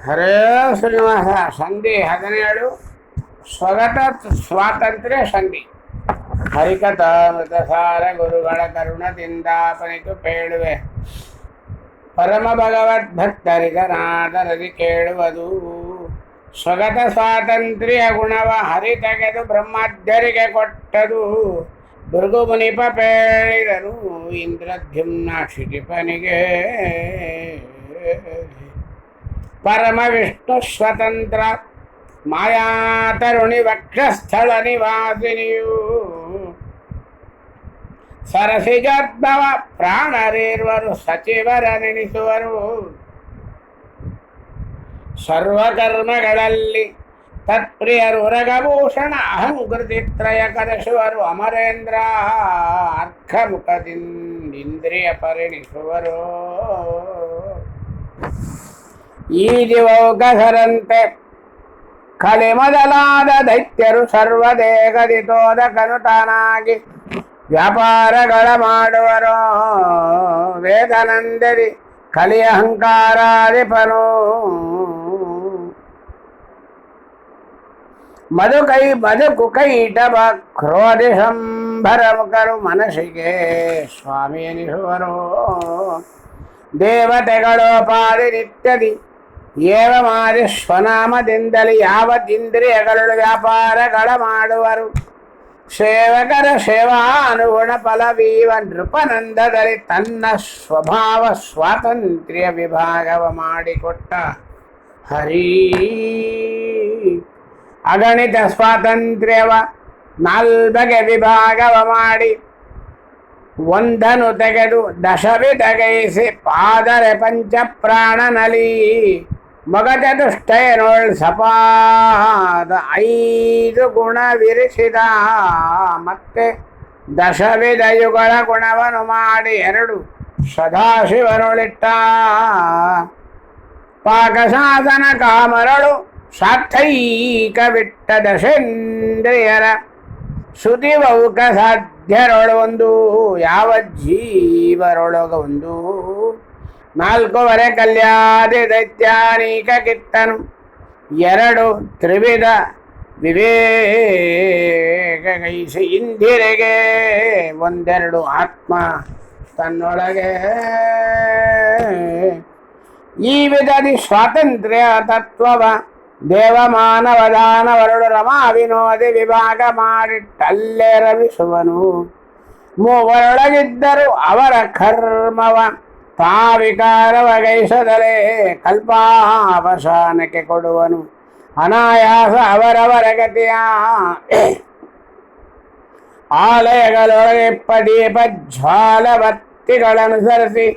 ಹರೇ ಶ್ರೀನಿವಾಸ. ಸಂಧಿ 17 ಸ್ವಗತ ಸ್ವಾತಂತ್ರ್ಯ ಸಂಧಿ. ಹರಿಕಥಾಮೃತಸಾರ ಗುರುಗಳ ಕರುಣದಿಂದಾಪನಿತು ಪೇಳುವೆ, ಪರಮ ಭಗವದ್ಭಕ್ತರಿಗನಾದರದಿ ಕೇಳುವುದು. ಸ್ವಗತ ಸ್ವಾತಂತ್ರ್ಯ ಗುಣವ ಹರಿ ತೆಗೆದು ಬ್ರಹ್ಮಧ್ಯರಿಗೆ ಕೊಟ್ಟದು. ಭೃಗು ಮುನಿಪ ಪೇಳಿದನು ಇಂದ್ರದ್ಯುಮ್ನ ಕ್ಷಿತಿಪನಿಗೆ. ಪರಮ ವಿಷ್ಣು ಸ್ವತಂತ್ರ ಮಾಯಾತರುಣಿ ವಕ್ಷಸ್ಥಳ ನಿವಾಸಿನಿಯು. ಸರಸಿಜೋದ್ಭವ ಪ್ರಾಣರೇರ್ವರು ಸಚಿವರ ನೆನೆಸುವರು. ಸರ್ವಕರ್ಮಗಳಲ್ಲಿ ತತ್ಪ್ರಿಯರು ರಗಭೂಷಣ ಅಹಂಕೃತಿತ್ರಯ ಕರೆಸುವರು. ಅಮರೇಂದ್ರ ಅರ್ಕಮುಖದಿಂದ್ರಿಯ ಪರಿಣಿಸುವರು. ಈ ದಿವೌಕಸರಂತೆ ಕಲೆ ಮೊದಲಾದ ದೈತ್ಯರು ಸರ್ವದೇಹದಿ ತೋದಕನು ತಾನಾಗಿ ವ್ಯಾಪಾರಗಳ ಮಾಡುವರು. ವೇದನಂದರಿ ಕಲಿಯ ಅಹಂಕಾರಾಧಿಪನು. ಬದುಕು ಕೈಟವ ಕ್ರೋಧಿ ಸಂಭರ ಮುಖರು ಮನಸ್ಸಿಗೆ ಸ್ವಾಮಿ ಎನಿಸುವರು. ದೇವತೆಗಳೋಪಾದಿ ನಿತ್ಯದಿ ಏವ ಮಾರಿ ಸ್ವನಾಮದಿಂದಲೇ ಯಾವದಿಂದ್ರಿಯಗಳು ವ್ಯಾಪಾರಗಳ ಮಾಡುವರು. ಸೇವಕರ ಸೇವಾನುಗುಣ ಫಲವೀವ ನೃಪನಂದದಲ್ಲಿ ತನ್ನ ಸ್ವಭಾವ ಸ್ವಾತಂತ್ರ್ಯ ವಿಭಾಗವ ಮಾಡಿಕೊಟ್ಟ ಹರಿ. ಅಗಣಿತ ಸ್ವಾತಂತ್ರ್ಯವ 4 ವಿಭಾಗವ ಮಾಡಿ ಒಂದನು ತೆಗೆದು ದಶವಿಧಗೈಸಿ ಪಾದರೆ ಪಂಚಪ್ರಾಣನಲಿ ಮಗಚತುಷ್ಟಯನೊಳ್ ಸಪಾದ 5 ಗುಣವಿರಿಸಿದ. ಮತ್ತೆ ದಶವಿಧ ಯುಗಳ ಗುಣವನ್ನು ಮಾಡಿ 2 ಸದಾಶಿವನೊಳಿಟ್ಟ. ಪಾಕಸಾಧನ ಕಾಮರಳು ಸಾರ್ಥೈಕ ಬಿಟ್ಟ ದಶೇಂದ್ರಿಯರ ಸುದಿವೌಕ ಸಾಧ್ಯರೊಳಗೊಂದು ಯಾವ ಜೀವರೊಳಗೊಂದು. 4 ಕಲ್ಯಾದಿ ದೈತ್ಯಾನೀಕ ಕಿತ್ತನು 2 ತ್ರಿವಿಧ ವಿವೇಕ ಗೈಸಿ ಇಂದಿರೆಗೆ 1-2 ಆತ್ಮ ತನ್ನೊಳಗೆ. ಈ ವಿಧದಿ ಸ್ವಾತಂತ್ರ್ಯ ತತ್ವವ ದೇವ ಮಾನವ ದಾನವರಳು ರಮಾ ವಿನೋದಿ ವಿಭಾಗ ಮಾಡಿಟ್ಟಲ್ಲೇ ರಮಿಸುವನು. 3 ಅವರ ಕರ್ಮವ ತಾವಿಕಾರವ ಗೈಸದಲೇ ಕಲ್ಪಾವಸಾನಕ್ಕೆ ಕೊಡುವನು. ಅನಾಯಾಸ ಅವರವರ ಗತಿಯ ಆಲಯಗಳೊಳಗೆ ದೀಪ ಜ್ವಾಲ ಬತ್ತಿಗಳನುಸರಿಸಿ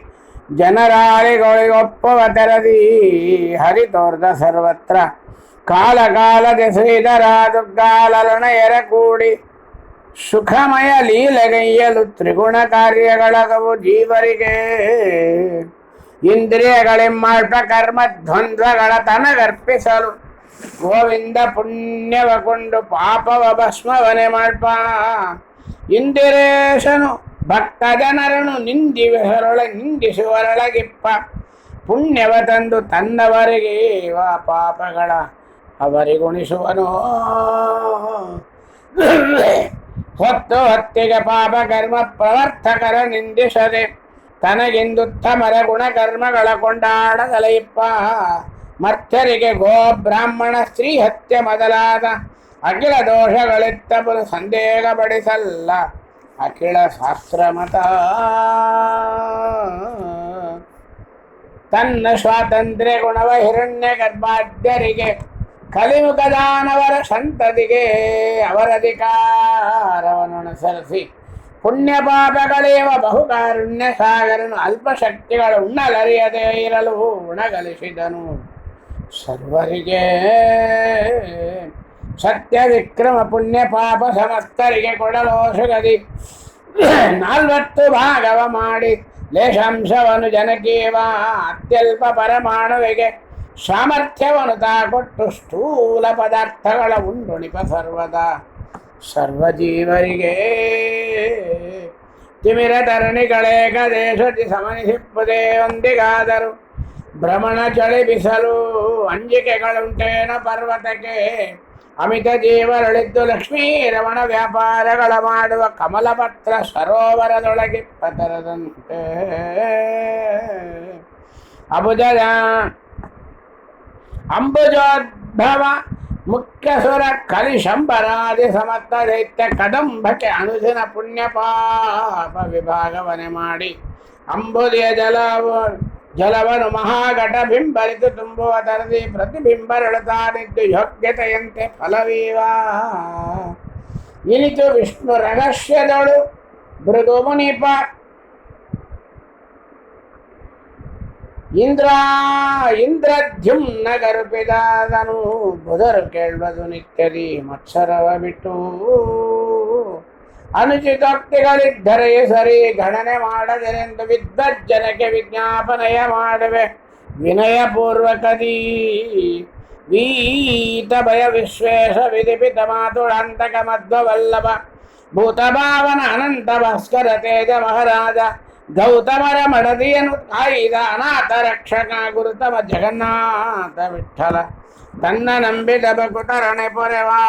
ಜನರಾಳಿಗಳಿಗೊಪ್ಪುವ ತೆರದಿ ಹರಿತೋರ್ದ ಸರ್ವತ್ರ ಕಾಲಕಾಲದ ಶ್ರೀಧರ ದುರ್ಗಾಲಲನೆಯರ ಕೂಡಿ ಸುಖಮಯ ಲೀಲೆಗೈಯಲು ತ್ರಿಗುಣ ಕಾರ್ಯಗಳಗವು ಜೀವರಿಗೆ. ಇಂದ್ರಿಯಗಳೆಂಬ ಕರ್ಮ ದ್ವಂದ್ವಗಳ ತನಗರ್ಪಿಸಲು ಗೋವಿಂದ ಪುಣ್ಯವ ಕೊಂಡು ಪಾಪವ ಭಸ್ಮವನೆ ಮಾಡ್ಪ. ಇಂದಿರೇಶನು ಭಕ್ತ ಜನರನ್ನು ನಿಂದಿಸುವರೊಳಗಿಪ್ಪ. ಪುಣ್ಯವ ತಂದು ತನ್ನವರಿಗೆ ಪಾಪಗಳ ಅವರಿಗುಣಿಸುವನು. ಹೊತ್ತಿಗೆ ಪಾಪ ಕರ್ಮ ಪ್ರವರ್ತಕರ ನಿಂದಿಸದೆ ತನಗಿಂದುತ್ತಮರ ಗುಣಕರ್ಮಗಳ ಕೊಂಡಾಡಗಲೈಪ್ಪ. ಮರ್ಥರಿಗೆ ಗೋ ಬ್ರಾಹ್ಮಣ ಸ್ತ್ರೀ ಹತ್ಯೆ ಮೊದಲಾದ ಅಖಿಲ ದೋಷಗಳೆತ್ತಬಲು ಸಂದೇಹ ಪಡಿಸಲ್ಲ ಅಖಿಳ ಶಾಸ್ತ್ರಮತ. ತನ್ನ ಸ್ವಾತಂತ್ರ್ಯ ಗುಣವ ಹಿರಣ್ಯ ಗರ್ಭಾದ್ಯರಿಗೆ ಕಲಿಮುಖದಾನವರ ಸಂತತಿಗೆ ಅವರಧಿಕಾರವನ್ನನುಸರಿಸಿ ಪುಣ್ಯ ಪಾಪಗಳೇವ ಬಹುಕಾರುಣ್ಯ ಸಾಗರನು ಅಲ್ಪಶಕ್ತಿಗಳು ಉಣ್ಣಲರಿಯದೇ ಇರಲು ಉಣಗಲಿಸಿದನು ಸರ್ವರಿಗೆ. ಸತ್ಯ ವಿಕ್ರಮ ಪುಣ್ಯ ಪಾಪ ಸಮಸ್ತರಿಗೆ ಕೊಡಲು ಸುಗದಿ 40 ಭಾಗವ ಮಾಡಿ ಲೇಷಾಂಶವನ್ನು ಜನಕೀವ ಅತ್ಯಲ್ಪ ಪರಮಾಣುವಿಗೆ ಸಾಮರ್ಥ್ಯವನ್ನು ಕೊಟ್ಟು ಸ್ಥೂಲ ಪದಾರ್ಥಗಳ ಉಂಡುಣಿಪ ಸರ್ವಜೀವರಿಗೆ. ತಿಮಿರ ತರಣಿಗಳೇಕ ದೇಶದಿ ಸಮನಿಸಿಪ್ಪುದೇ ಒಂದಿಗಾದರು ಭ್ರಮಣ ಚಳಿ ಬಿಸಲು ಅಂಜಿಕೆಗಳುಂಟೇನ ಪರ್ವತಕ್ಕೆ ಅಮಿತ ಜೀವರಳಿದ್ದು ಲಕ್ಷ್ಮೀ ರಮಣ ವ್ಯಾಪಾರಗಳ ಮಾಡುವ ಕಮಲಪತ್ರ ಸರೋವರದೊಳಗೆ ಪತರದಂತೆ ಅಬುಜದ ಅಂಬುಜೋದ್ಭವ ಮುಖ್ಯಸುರ ಕಲಿಶಂಬರಾದಿ ಸಮರ್ಥ ದೈತ್ಯ ಕದಂಬಕ್ಕೆ ಅನುದಿನ ಪುಣ್ಯ ಪಾಪ ವಿಭಾಗವನೆ ಮಾಡಿ ಅಂಬುದಿಯ ಜಲವನ್ನು ಮಹಾಘಟ ಬಿಂಬರಿತು ತುಂಬುವ ತರದಿ ಪ್ರತಿಬಿಂಬರಳುತ್ತಾನಿದ್ದು ಯೋಗ್ಯತೆಯಂತೆ ಫಲವೀವ ಇನಿತು ವಿಷ್ಣು ರಹಸ್ಯದಳು ಭೃಗು ಮುನಿಪ ಇಂದ್ರದ್ಯುಮ್ನ ಗರುಪಿದಾದನು ಬುಧರು ಕೇಳುವುದು ನಿತ್ಯದಿ ಮತ್ಸರವ ಬಿಟ್ಟು ಅನುಚಿತೋಕ್ತಿಗಳಿದ್ದರೆ ಸರಿ ಗಣನೆ ಮಾಡದೆನೆಂದು ವಿದ್ವಜ್ಜನಕ್ಕೆ ವಿಜ್ಞಾಪನೆಯ ಮಾಡುವೆ ವಿನಯಪೂರ್ವಕದೀ ವೀತ ಭಯ ವಿಶ್ವೇಶ ವಿಧಿಪಿತ ಮಾತುಳಂತಕ ಮಧ್ವವಲ್ಲಭ ಭೂತಭಾವನ ಅನಂತ ಭಾಸ್ಕರ ತೇಜ ಮಹಾರಾಜ ಗೌತಮರ ಮಡದಿಯನ್ನು ಕಾಯಿದ ಅನಾಥ ರಕ್ಷಕ ಗುರುತಮ ಜಗನ್ನಾಥ ವಿಠಲ ತನ್ನ ನಂಬಿದ ಬಕುಟರಣೆ ಪೊರೆವಾ